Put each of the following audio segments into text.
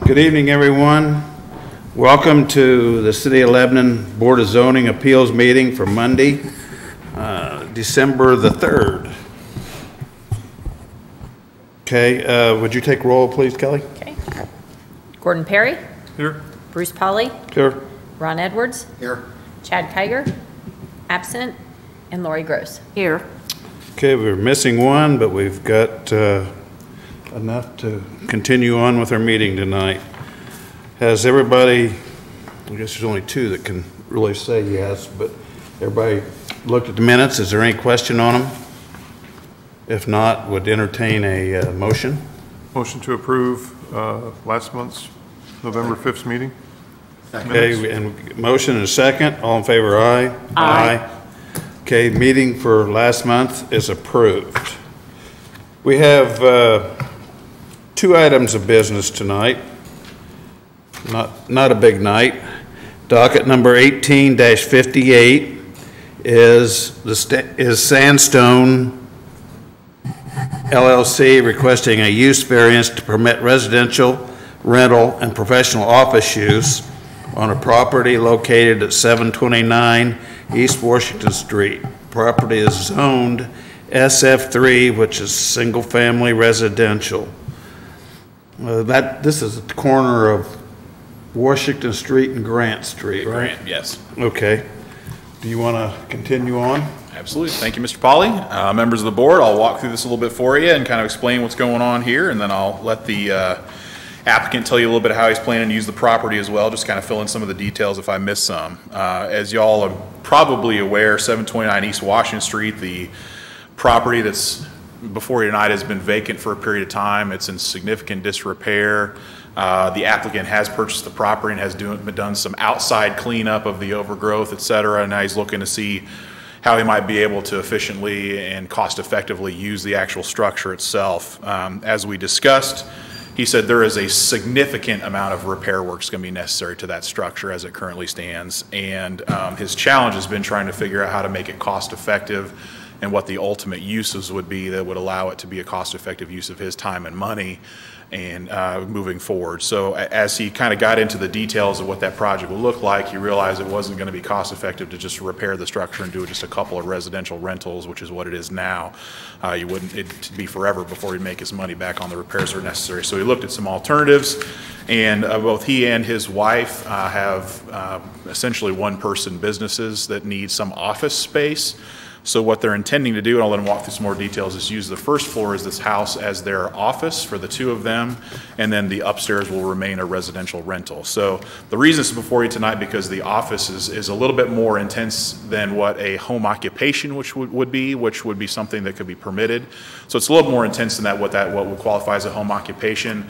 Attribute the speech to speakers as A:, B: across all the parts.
A: Good evening, everyone. Welcome to the City of Lebanon Board of Zoning Appeals meeting for Monday, December the 3rd. Okay, would you take roll, please, Kelly?
B: Okay. Gordon Perry?
C: Here.
B: Bruce Polly?
A: Here.
B: Ron Edwards?
C: Here.
B: Chad Kiger? Absent. And Lori Gross? Here.
A: Okay, we're missing one, but we've got enough to continue on with our meeting tonight. Has everybody, I guess there's only two that can really say yes, but everybody looked at the minutes? Is there any question on them? If not, would entertain a motion.
C: Motion to approve last month's November 5th meeting.
A: Okay, and motion and a second. All in favor, aye?
B: Aye.
A: Okay, meeting for last month is approved. We have two items of business tonight. Not a big night. Docket number 18-58 is Sandstone LLC requesting a use variance to permit residential, rental, and professional office use on a property located at 729 East Washington Street. Property is zoned SF3, which is single-family residential. This is at the corner of Washington Street and Grant Street, right?
D: Grant, yes.
A: Okay. Do you want to continue on?
D: Absolutely. Thank you, Mr. Polly. Members of the board, I'll walk through this a little bit for you and kind of explain what's going on here, and then I'll let the applicant tell you a little bit of how he's planning to use the property as well, just kind of fill in some of the details if I miss some. As y'all are probably aware, 729 East Washington Street, the property that's before you tonight has been vacant for a period of time. It's in significant disrepair. The applicant has purchased the property and has done some outside cleanup of the overgrowth, et cetera, and now he's looking to see how he might be able to efficiently and cost effectively use the actual structure itself. As we discussed, he said there is a significant amount of repair work that's going to be necessary to that structure as it currently stands, and his challenge has been trying to figure out how to make it cost effective and what the ultimate uses would be that would allow it to be a cost-effective use of his time and money and moving forward. So as he kind of got into the details of what that project would look like, he realized it wasn't going to be cost-effective to just repair the structure and do just a couple of residential rentals, which is what it is now. It'd be forever before he'd make his money back on the repairs that are necessary. So he looked at some alternatives, and both he and his wife have essentially one-person businesses that need some office space. So what they're intending to do, and I'll let them walk through some more details, is use the first floor as this house as their office for the two of them, and then the upstairs will remain a residential rental. So the reason it's before you tonight, because the office is a little bit more intense than what a home occupation would be something that could be permitted. So it's a little more intense than what would qualify as a home occupation,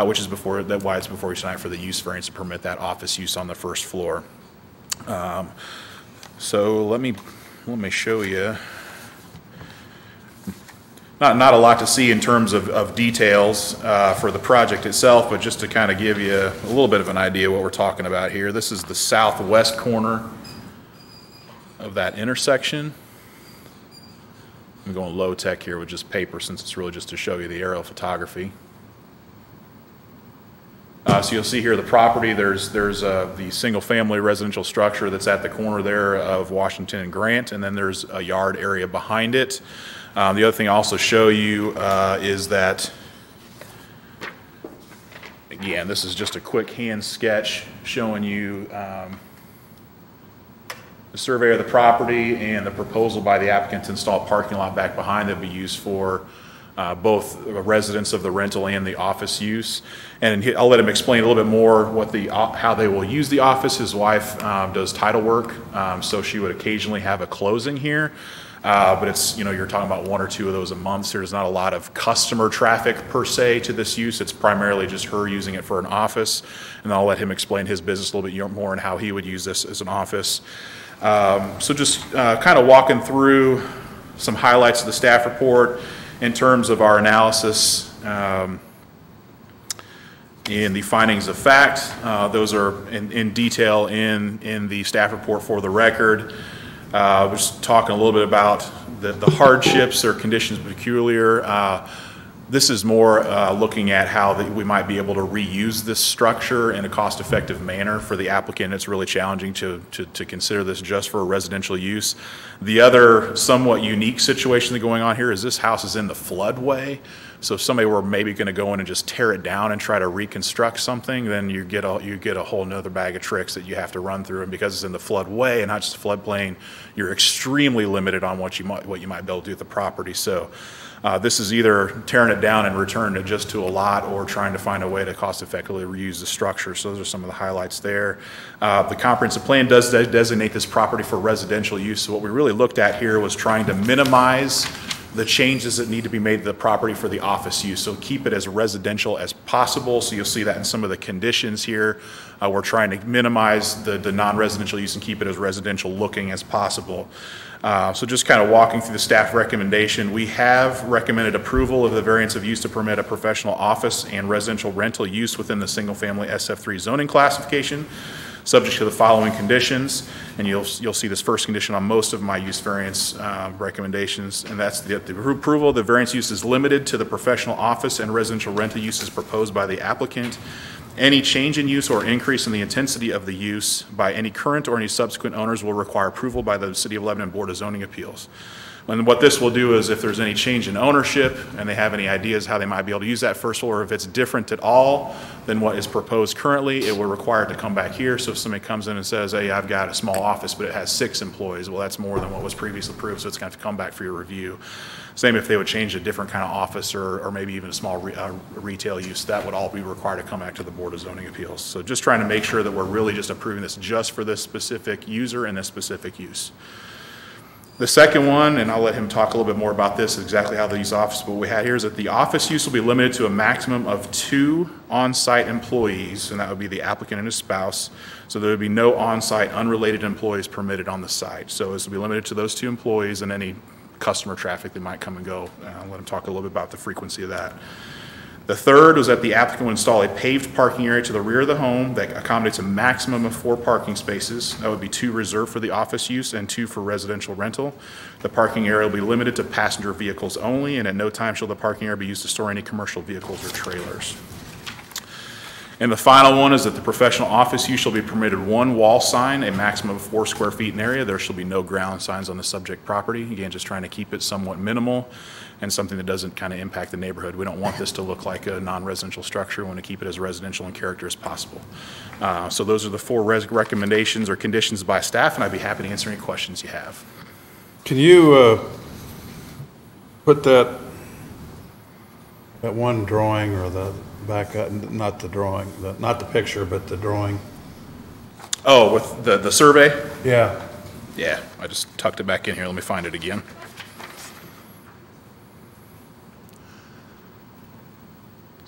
D: which is why it's before you tonight for the use variance to permit that office use on the first floor. So let me show you. Not a lot to see in terms of details for the project itself, but just to kind of give you a little bit of an idea what we're talking about here. This is the southwest corner of that intersection. I'm going low tech here with just paper since it's really just to show you the aerial photography. So you'll see here the property, there's the single-family residential structure that's at the corner there of Washington and Grant, and then there's a yard area behind it. The other thing I'll also show you is that, again, this is just a quick hand sketch showing you the survey of the property and the proposal by the applicant to install a parking lot back behind that would be used for both residents of the rental and the office use. And I'll let him explain a little bit more how they will use the office. His wife does title work, so she would occasionally have a closing here. But it's, you're talking about one or two of those a month. So there's not a lot of customer traffic per se to this use. It's primarily just her using it for an office. And I'll let him explain his business a little bit more and how he would use this as an office. So just kind of walking through some highlights of the staff report in terms of our analysis in the findings of fact. Those are in detail in the staff report for the record. We're just talking a little bit about the hardships or conditions peculiar This is more looking at how we might be able to reuse this structure in a cost-effective manner for the applicant. It's really challenging to consider this just for residential use. The other somewhat unique situation that's going on here is this house is in the floodway. So if somebody were maybe going to go in and just tear it down and try to reconstruct something, then you get a whole nother bag of tricks that you have to run through. And because it's in the floodway and not just a floodplain, you're extremely limited on what you might be able to do with the property. So this is either tearing it down and returning it just to a lot, or trying to find a way to cost effectively reuse the structure. So those are some of the highlights there. The comprehensive plan does designate this property for residential use. So what we really looked at here was trying to minimize the changes that need to be made to the property for the office use. So keep it as residential as possible. So you'll see that in some of the conditions here. We're trying to minimize the non-residential use and keep it as residential looking as possible. So just kind of walking through the staff recommendation, we have recommended approval of the variance of use to permit a professional office and residential rental use within the single-family SF3 zoning classification, subject to the following conditions. And you'll see this first condition on most of my use variance recommendations, and that's the approval. The variance use is limited to the professional office and residential rental uses proposed by the applicant. Any change in use or increase in the intensity of the use by any current or any subsequent owners will require approval by the City of Lebanon Board of Zoning Appeals. And what this will do is if there's any change in ownership and they have any ideas how they might be able to use that first floor, or if it's different at all than what is proposed currently, it will require it to come back here. So if somebody comes in and says, hey, I've got a small office, but it has 6 employees, well, that's more than what was previously approved, so it's going to have to come back for your review. Same if they would change a different kind of office or maybe even a small retail use, that would all be required to come back to the Board of Zoning Appeals. So just trying to make sure that we're really just approving this just for this specific user and this specific use. The second one, and I'll let him talk a little bit more about this, exactly how these offices, what we had here is that the office use will be limited to a maximum of 2 on-site employees, and that would be the applicant and his spouse. So there would be no on-site unrelated employees permitted on the site. So this will be limited to those 2 employees and any customer traffic that might come and go. I'll let him talk a little bit about the frequency of that. The third was that the applicant will install a paved parking area to the rear of the home that accommodates a maximum of 4 parking spaces. That would be 2 reserved for the office use and 2 for residential rental. The parking area will be limited to passenger vehicles only, and at no time shall the parking area be used to store any commercial vehicles or trailers. And the final one is that the professional office use shall be permitted 1 wall sign, a maximum of 4 square feet in area. There shall be no ground signs on the subject property. Again, just trying to keep it somewhat minimal and something that doesn't kind of impact the neighborhood. We don't want this to look like a non-residential structure. We want to keep it as residential in character as possible. So those are the 4 recommendations or conditions by staff, and I'd be happy to answer any questions you have.
A: Can you put that one drawing or the back, not the drawing, not the picture, but the drawing?
D: Oh, with the survey?
A: Yeah.
D: Yeah, I just tucked it back in here. Let me find it again.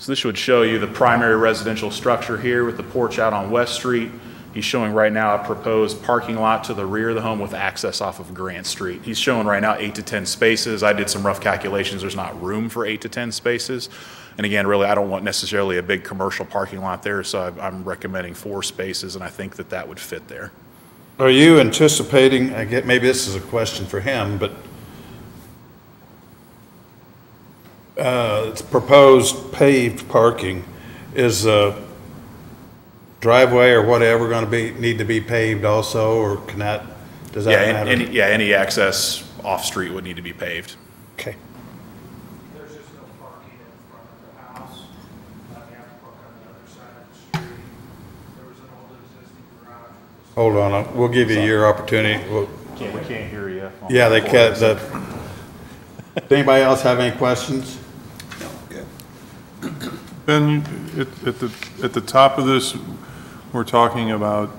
D: So this would show you the primary residential structure here with the porch out on West Street. He's showing right now a proposed parking lot to the rear of the home with access off of Grant Street. He's showing right now 8 to 10 spaces. I did some rough calculations. There's not room for 8 to 10 spaces. And again, really, I don't want necessarily a big commercial parking lot there, so I'm recommending 4 spaces, and I think that that would fit there.
A: Are you anticipating, I get, maybe this is a question for him, but it's proposed paved parking. Is driveway or whatever going to need to be paved also, or can that, does that matter?
D: Any access off street would need to be paved.
A: Okay.
E: There's just no parking in front of the house. You have to park on the other side of the street. There was an old existing garage.
A: Hold on, we'll give you your opportunity.
D: We can't hear you.
A: Yeah, they cut the. Does anybody else have any questions?
F: No, good.
C: Ben, at the top of this, we're talking about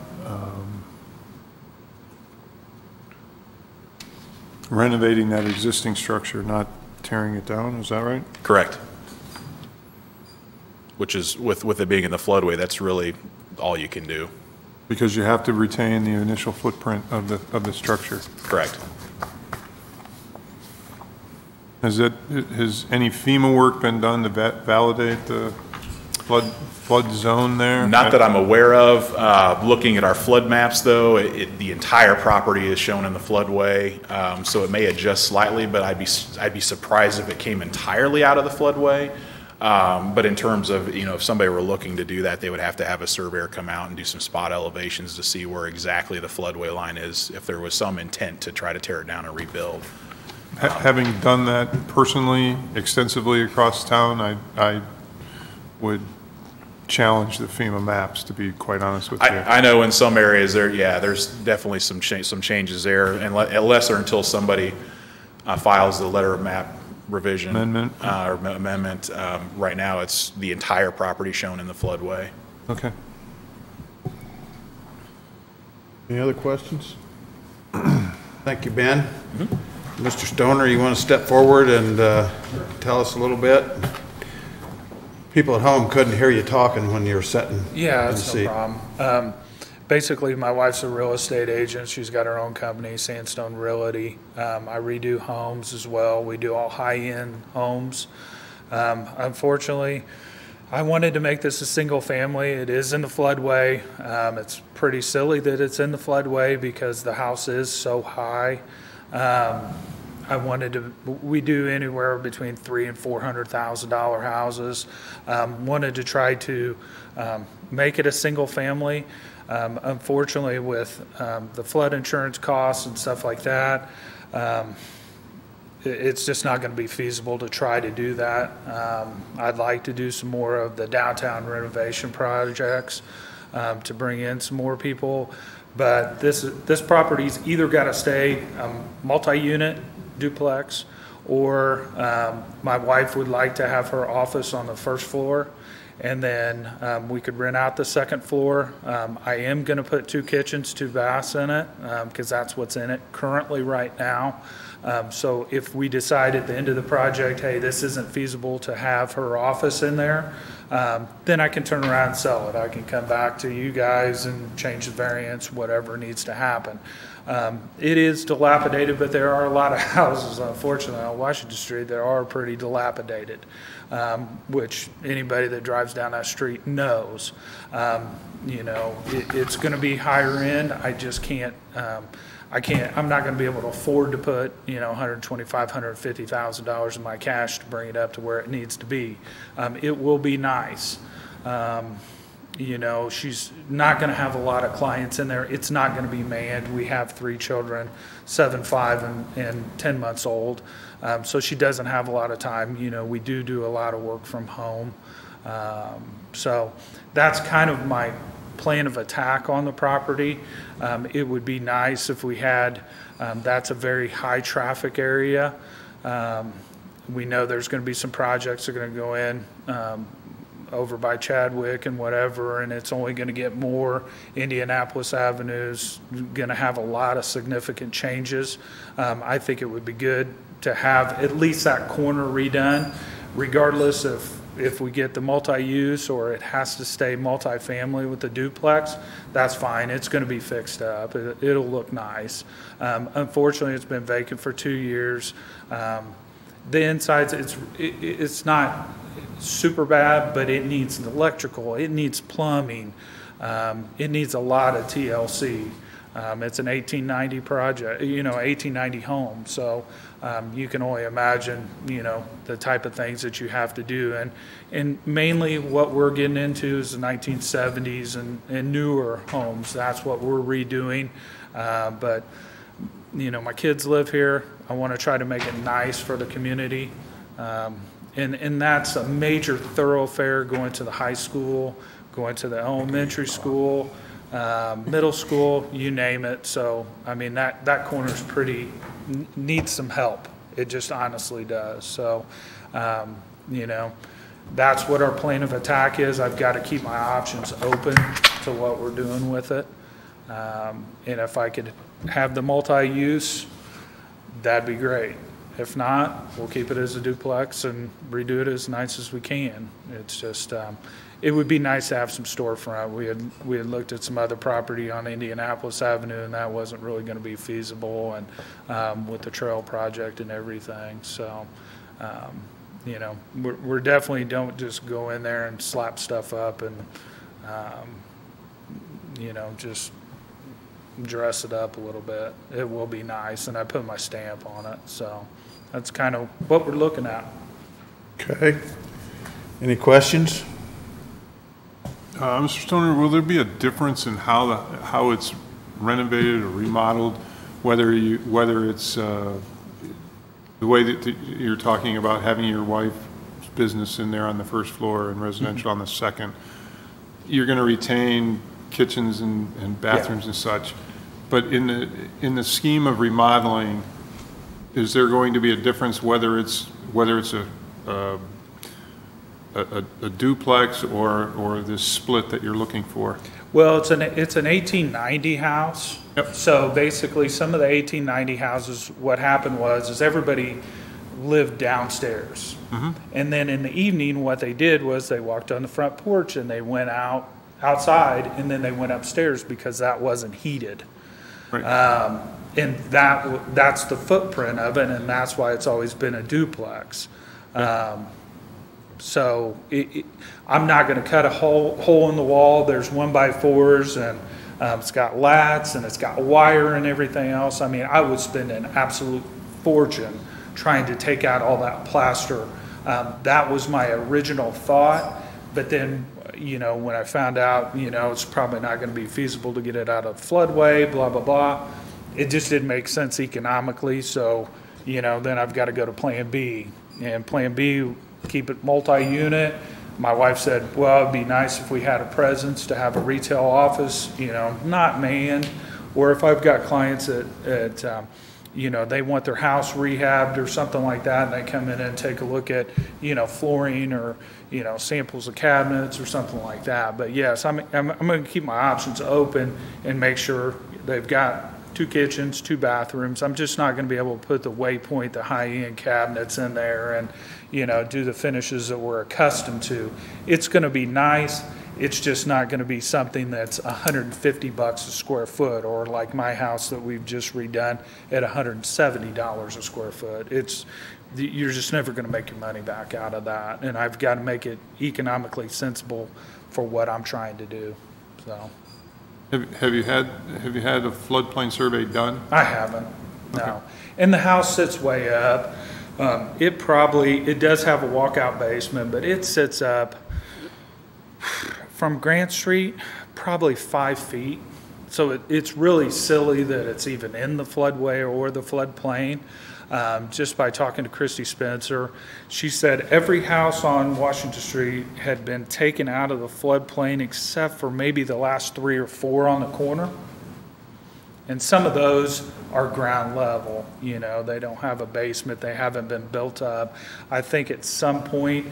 C: renovating that existing structure, not tearing it down, is that right?
D: Correct. Which is, with it being in the floodway, that's really all you can do.
C: Because you have to retain the initial footprint of the structure.
D: Correct.
C: Has any FEMA work been done to validate the flood zone there?
D: Not that I'm aware of. Looking at our flood maps, though, the entire property is shown in the floodway, so it may adjust slightly, but I'd be surprised if it came entirely out of the floodway. But in terms of, if somebody were looking to do that, they would have to have a surveyor come out and do some spot elevations to see where exactly the floodway line is, if there was some intent to try to tear it down and rebuild.
C: Having done that personally, extensively across town, I would challenge the FEMA maps, to be quite honest with you.
D: I know in some areas there's definitely some changes there, unless or until somebody files the letter of map revision.
C: Amendment?
D: Or amendment. Right now, it's the entire property shown in the floodway.
C: Okay.
A: Any other questions? Thank you, Ben. Mr. Stoner, you want to step forward and tell us a little bit? People at home couldn't hear you talking when you were sitting
E: Yeah,
A: in the
E: that's
A: seat.
E: no problem. Basically, my wife's a real estate agent. She's got her own company, Sandstone Realty. I redo homes as well. We do all high-end homes. Unfortunately, I wanted to make this a single family. It is in the floodway. It's pretty silly that it's in the floodway because the house is so high. We do anywhere between $300,000 and $400,000 houses. Wanted to try to make it a single family. Unfortunately, with the flood insurance costs and stuff like that, it's just not going to be feasible to try to do that. I'd like to do some more of the downtown renovation projects to bring in some more people. But this property's either got to stay multi-unit duplex, or my wife would like to have her office on the first floor, and then we could rent out the second floor. I am going to put 2 kitchens, 2 baths in it, because that's what's in it currently right now. So if we decide at the end of the project, hey, this isn't feasible to have her office in there, then I can turn around and sell it. I can come back to you guys and change the variance, whatever needs to happen. It is dilapidated, but there are a lot of houses, unfortunately, on Washington Street that are pretty dilapidated, which anybody that drives down that street knows. It's going to be higher end. I just can't. I'm not going to be able to afford to put, $125,000, $150,000 in my cash to bring it up to where it needs to be. It will be nice. She's not going to have a lot of clients in there. It's not going to be manned. We have 3 children, 7, 5, and 10 months old. So she doesn't have a lot of time. We do a lot of work from home. So that's kind of my plan of attack on the property. It would be nice if we had, that's a very high traffic area. We know there's going to be some projects that are going to go in over by Chadwick and whatever, and it's only going to get more. Indianapolis Avenue's going to have a lot of significant changes. I think it would be good to have at least that corner redone, regardless of if we get the multi-use or it has to stay multi-family with the duplex. That's fine. It's going to be fixed up. It'll look nice. Unfortunately, it's been vacant for 2 years. The insides, it's not super bad, but it needs electrical. It needs plumbing. It needs a lot of TLC. It's an 1890 project, 1890 home. So you can only imagine, the type of things that you have to do. And mainly what we're getting into is the 1970s and newer homes. That's what we're redoing. But my kids live here. I want to try to make it nice for the community. And that's a major thoroughfare going to the high school, going to the elementary school, middle school, you name it. So, that corner's needs some help. It just honestly does. So, that's what our plan of attack is. I've got to keep my options open to what we're doing with it. And if I could have the multi-use, that'd be great. If not, we'll keep it as a duplex and redo it as nice as we can. It's just, it would be nice to have some storefront. We had looked at some other property on Indianapolis Avenue, and that wasn't really going to be feasible, and with the trail project and everything. So, You know, we're definitely don't just go in there and slap stuff up and, you know, just dress it up a little bit. It will be nice, and I put my stamp on it. So that's kind of what we're looking at.
A: Okay. Any questions?
C: Mr. Stoner, will there be a difference in how it's renovated or remodeled, whether it's the way that you're talking about having your wife's business in there on the first floor and residential on the second? You're going to retain kitchens and bathrooms and such, but in the scheme of remodeling, is there going to be a difference whether it's a duplex or this split that you're looking for?
E: Well, it's an 1890 house.
C: Yep.
E: So basically, some of the 1890 houses, what happened was everybody lived downstairs. And then in the evening, what they did was they walked on the front porch and they went outside, and then they went upstairs because that wasn't heated.
C: Right.
E: And that's the footprint of it, and that's why it's always been a duplex. So I'm not going to cut a hole in the wall. There's 1x4s, and it's got lats, and it's got wire and everything else. I mean, I would spend an absolute fortune trying to take out all that plaster. That was my original thought, but then, you know, when I found out, you know, it's probably not going to be feasible to get it out of floodway, blah, blah, blah. It just didn't make sense economically. So, you know, then I've got to go to Plan B. And Plan B, keep it multi-unit. My wife said, well, it'd be nice if we had a presence to have a retail office, you know, not manned. Or if I've got clients that you know, they want their house rehabbed or something like that, and they come in and take a look at, you know, flooring or, you know, samples of cabinets or something like that. But yes, I'm going to keep my options open and make sure they've got 2 kitchens, 2 bathrooms. I'm just not going to be able to put the Waypoint, the high-end cabinets in there and, you know, do the finishes that we're accustomed to. It's going to be nice. It's just not going to be something that's $150 a square foot, or like my house that we've just redone at $170 a square foot. You're just never going to make your money back out of that, and I've got to make it economically sensible for what I'm trying to do. So,
C: Have you had a floodplain survey done?
E: I haven't. No, and the house sits way up. It does have a walkout basement, but it sits up from Grant Street, probably 5 feet. So it's really silly that it's even in the floodway or the floodplain. Just by talking to Christy Spencer, she said every house on Washington Street had been taken out of the floodplain except for maybe the last 3 or 4 on the corner. And some of those are ground level, you know, they don't have a basement, they haven't been built up. I think at some point,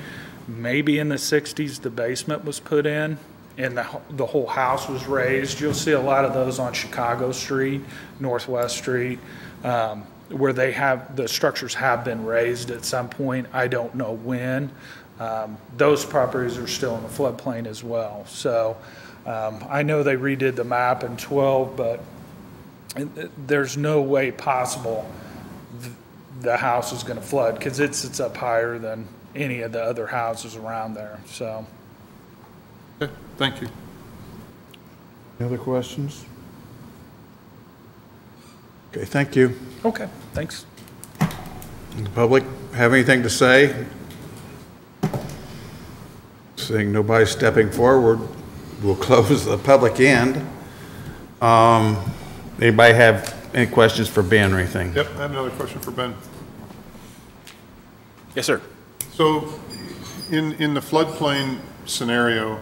E: maybe in the 60s, the basement was put in and the whole house was raised. You'll see a lot of those on Chicago Street, Northwest Street, where the structures have been raised at some point. I don't know when. Those properties are still in the floodplain as well. So I know they redid the map in 12, but there's no way possible the house is going to flood because it's up higher than any of the other houses around there. So,
C: Okay, thank you.
A: Any other questions? Okay, thank you.
E: okay, thanks.
A: The public have anything to say? Seeing nobody stepping forward, we'll close the public end. Anybody have any questions for Ben or anything?
C: Yep, I have another question for Ben.
D: Yes, sir.
C: So in the floodplain scenario,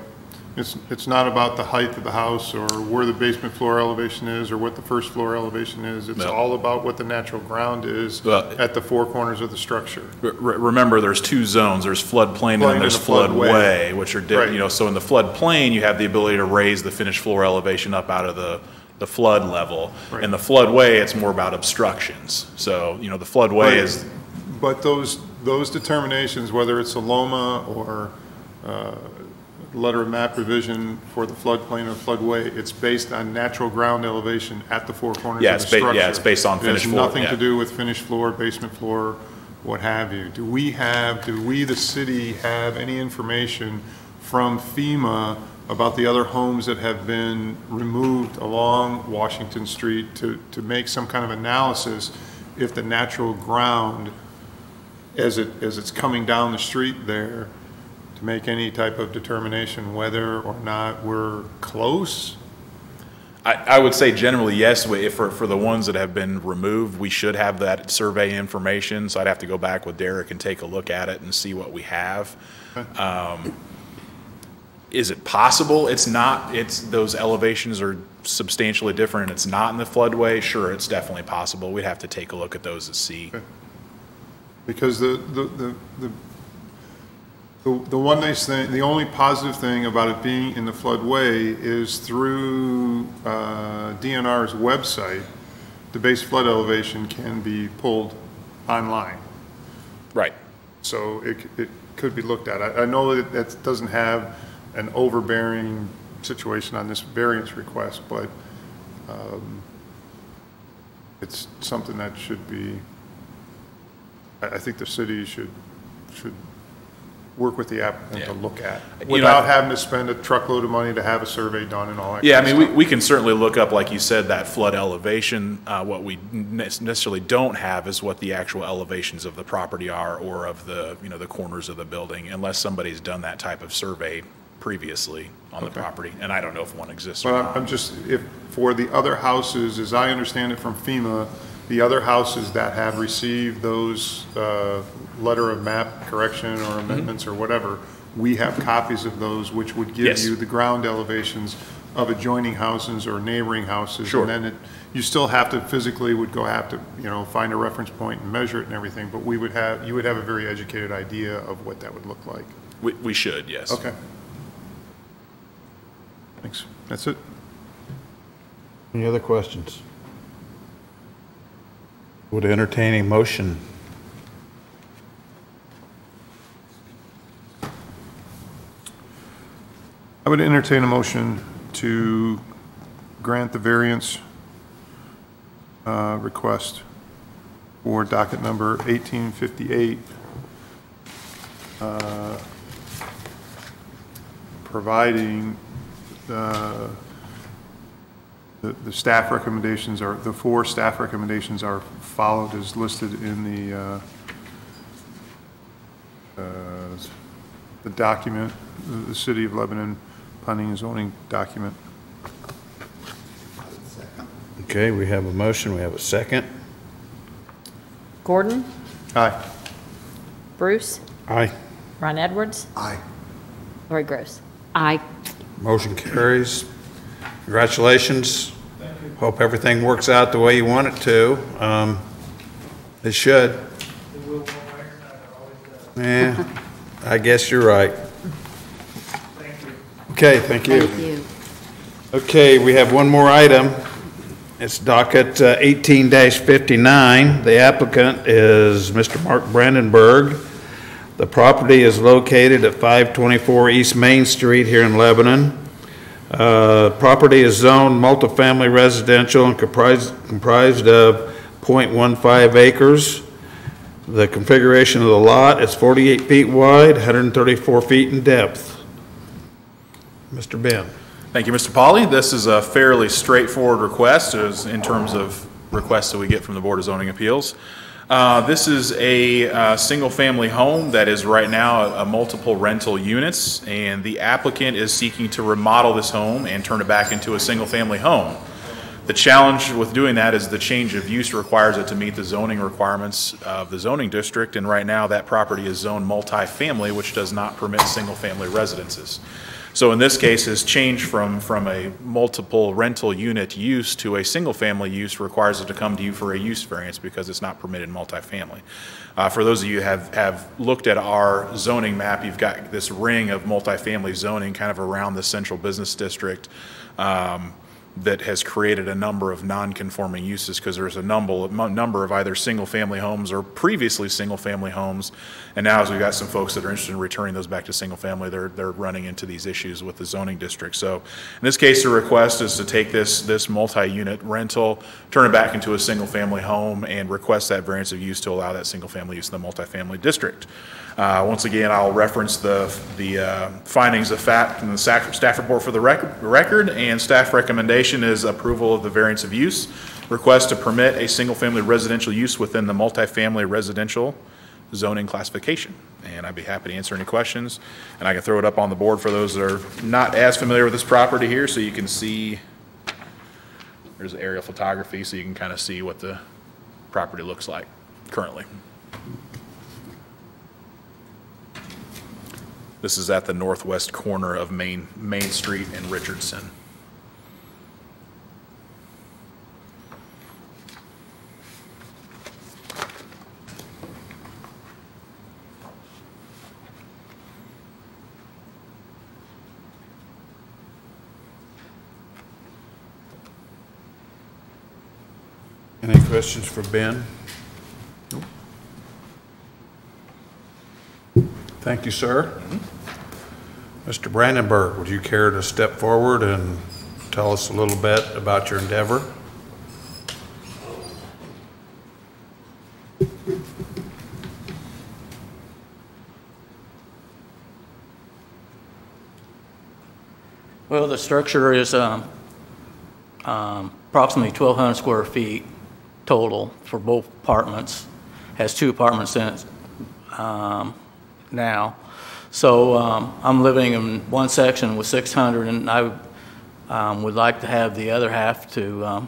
C: it's not about the height of the house or where the basement floor elevation is or what the first floor elevation is. It's
D: No.
C: all about what the natural ground is
D: Well,
C: at the 4 corners of the structure.
D: Remember, there's 2 zones. There's floodplain and then there's
C: and the floodway.
D: floodway, which are
C: Right.
D: you know. So in the floodplain, you have the ability to raise the finished floor elevation up out of the flood level.
C: Right.
D: In the floodway, it's more about obstructions. So you know, the floodway
C: Right.
D: is
C: But those determinations, whether it's a LOMA or letter of map revision for the floodplain or floodway, it's based on natural ground elevation at the 4 corners of the structure.
D: it's based on
C: It has
D: finished floor.
C: nothing
D: yeah.
C: to do with finished floor, basement floor, what have you. Do we, the city, have any information from FEMA about the other homes that have been removed along Washington Street to make some kind of analysis if the natural ground, as it's coming down the street there, to make any type of determination whether or not we're close?
D: I would say generally yes. For the ones that have been removed, we should have that survey information. So I'd have to go back with Derek and take a look at it and see what we have. Is it possible? It's not. Those elevations are substantially different, and it's not in the floodway. Sure, it's definitely possible. We'd have to take a look at those to see.
C: Okay. Because the one nice thing, the only positive thing about it being in the floodway is through DNR's website, the base flood elevation can be pulled online.
D: Right.
C: So it could be looked at. I know that doesn't have an overbearing situation on this variance request, but it's something that should be, I think the city should work with the applicant to look at, without having to spend a truckload of money to have a survey done and all that.
D: Yeah,
C: kind
D: I
C: of
D: mean,
C: stuff.
D: we can certainly look up, like you said, that flood elevation. What we necessarily don't have is what the actual elevations of the property are, or of the, the corners of the building, unless somebody's done that type of survey previously on the property. And I don't know if one exists or
C: But
D: not.
C: I'm just, if, for the other houses, as I understand it from FEMA, the other houses that have received those letter of map correction or amendments or whatever, we have copies of those, which would give
D: Yes.
C: you the ground elevations of adjoining houses or neighboring houses.
D: Sure.
C: And then you still have to physically have to find a reference point and measure it and everything, but you would have a very educated idea of what that would look like.
D: We should, yes.
C: Okay. Thanks. That's it.
A: Any other questions? Would entertain a motion.
C: I would entertain a motion to grant the variance request for docket number 1858, providing the staff recommendations are, the 4 staff recommendations are followed as listed in the document, the City of Lebanon Planning and Zoning document.
A: Okay, we have a motion, we have a second.
B: Gordon,
C: Aye.
B: Bruce,
A: Aye.
B: Ron Edwards,
F: Aye.
B: Lori Gross. Aye.
A: Motion carries. Congratulations. Hope everything works out the way you want it to. It should. Yeah, I guess you're right. Okay, thank you.
B: Thank you.
A: Okay, we have one more item. It's docket 18-59. The applicant is Mr. Mark Brandenburg. The property is located at 524 East Main Street here in Lebanon. Property is zoned multifamily residential and comprised of 0.15 acres. The configuration of the lot is 48 feet wide, 134 feet in depth. Mr. Ben.
D: Thank you, Mr. Pauly. This is a fairly straightforward request in terms of requests that we get from the Board of Zoning Appeals. This is a single-family home that is right now a multiple rental units, and the applicant is seeking to remodel this home and turn it back into a single-family home. The challenge with doing that is the change of use requires it to meet the zoning requirements of the zoning district, and right now that property is zoned multifamily, which does not permit single-family residences. So in this case, his change from a multiple rental unit use to a single-family use requires it to come to you for a use variance because it's not permitted in multifamily. For those of you who have looked at our zoning map, you've got this ring of multifamily zoning kind of around the central business district. that has created a number of non-conforming uses because there's a number of either single-family homes or previously single-family homes. And now as we've got some folks that are interested in returning those back to single-family, they're running into these issues with the zoning district. So in this case, the request is to take this multi-unit rental, turn it back into a single-family home, and request that variance of use to allow that single-family use in the multifamily district. Once again, I'll reference the findings of fact in the staff report for the record, and staff recommendation is approval of the variance of use. Request to permit a single-family residential use within the multifamily residential zoning classification. And I'd be happy to answer any questions. And I can throw it up on the board for those that are not as familiar with this property here, so you can see, there's aerial photography, so you can kind of see what the property looks like currently. This is at the northwest corner of Main Street and Richardson.
A: Any questions for Ben? Thank you, sir. Mr. Brandenburg, would you care to step forward and tell us a little bit about your endeavor?
G: Well, the structure is approximately 1,200 square feet total for both apartments. Has 2 apartments in it now. So I'm living in one section with 600, and I would like to have the other half to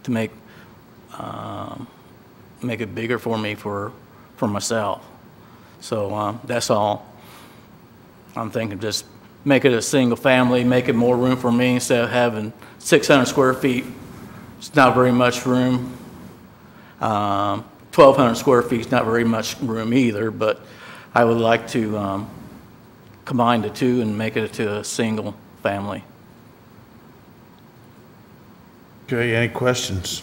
G: make it bigger for me for myself. So that's all. I'm thinking just make it a single family, make it more room for me instead of having 600 square feet. It's not very much room. 1,200 square feet is not very much room either, but I would like to combine the two and make it to a single family.
A: Okay, any questions?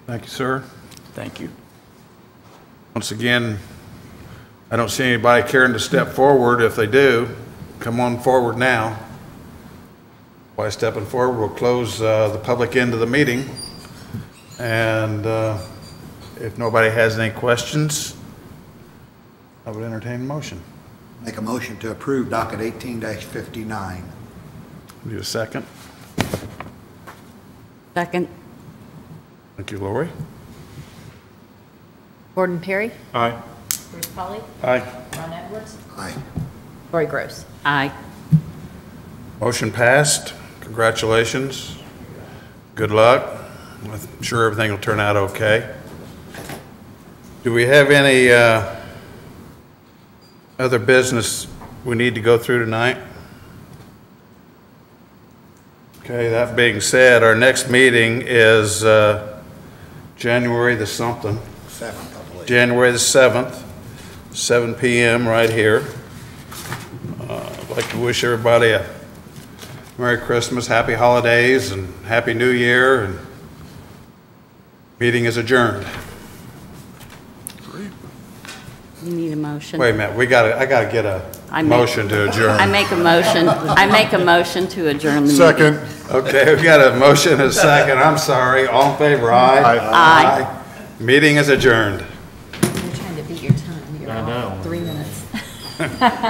A: Thank you, sir.
G: Thank you.
A: Once again, I don't see anybody caring to step forward. If they do, come on forward now. By stepping forward, we'll close the public end of the meeting. And if nobody has any questions, I would entertain a motion.
F: Make a motion to approve docket 18-59.
A: Need a second?
B: Second.
A: Thank you, Lori.
B: Gordon Perry.
C: Aye.
B: Bruce Polly.
A: Aye.
B: Ron Edwards.
F: Aye.
B: Lori Gross. Aye.
A: Motion passed. Congratulations. Good luck. I'm sure everything will turn out okay. Do we have any other business we need to go through tonight? Okay, that being said, our next meeting is January the something.
F: 7th, I believe.
A: January the 7th, 7 p.m. right here. I'd like to wish everybody a Merry Christmas, Happy Holidays, and Happy New Year. And meeting is adjourned.
H: You need a motion.
A: Wait a minute, I gotta get a motion to adjourn.
H: I make a motion to adjourn the meeting.
C: Second.
A: Okay, we got a motion and a second. I'm sorry. All in favor, aye?
H: Aye.
A: Meeting is adjourned.
B: You're trying to beat your time. You're 3 minutes.